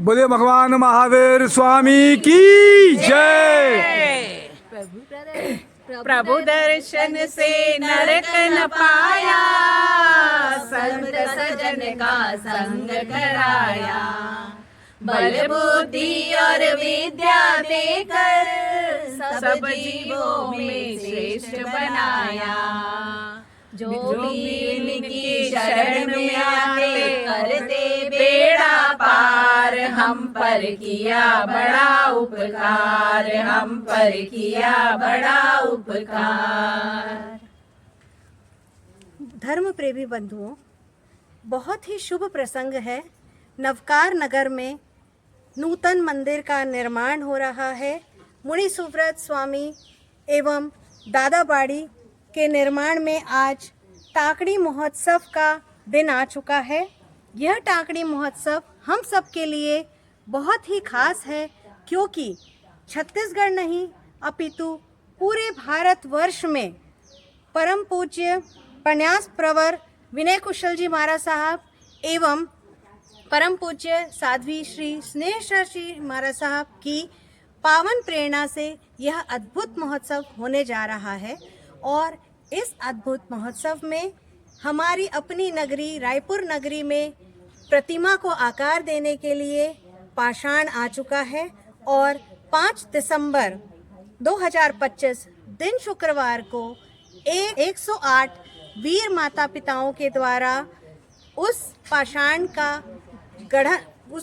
बोले भगवान महावीर स्वामी की जय। प्रभु दर्शन से नरक न पाया, संत सजन का संग कराया, बल बुद्धि और विद्या देकर सब जीवों में श्रेष्ठ बनाया। जो भी इनकी शरण में आते करते बेड़ा पार, हम पर किया बड़ा उपकार, हम पर किया बड़ा उपकार। धर्म प्रेमी बंधुओं, बहुत ही शुभ प्रसंग है। नवकार नगर में नूतन मंदिर का निर्माण हो रहा है। मुनि सुव्रत स्वामी एवं दादाबाड़ी के निर्माण में आज टाकड़ी महोत्सव का दिन आ चुका है। यह टाकड़ी महोत्सव हम सब के लिए बहुत ही खास है, क्योंकि छत्तीसगढ़ नहीं अपितु पूरे भारतवर्ष में परम पूज्य प्रन्यास प्रवर विनय कुशल जी महाराज साहब एवं परम पूज्य साध्वी श्री स्नेह श्री महाराज साहब की पावन प्रेरणा से यह अद्भुत महोत्सव होने जा रहा है। और इस अद्भुत महोत्सव में हमारी अपनी नगरी रायपुर नगरी में प्रतिमा को आकार देने के लिए पाषाण आ चुका है। और 5 दिसंबर 2025 दिन शुक्रवार को 108 वीर माता पिताओं के द्वारा उस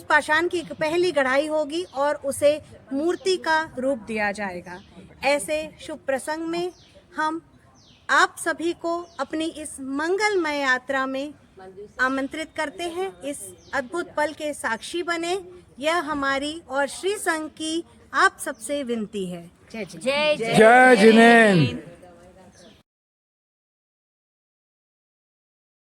पाषाण की पहली गढ़ाई होगी और उसे मूर्ति का रूप दिया जाएगा। ऐसे शुभ प्रसंग में हम आप सभी को अपनी इस मंगलमय यात्रा में आमंत्रित करते हैं। इस अद्भुत पल के साक्षी बने, यह हमारी और श्री संघ की आप सबसे विनती है। जय जय जिनेन्द्र।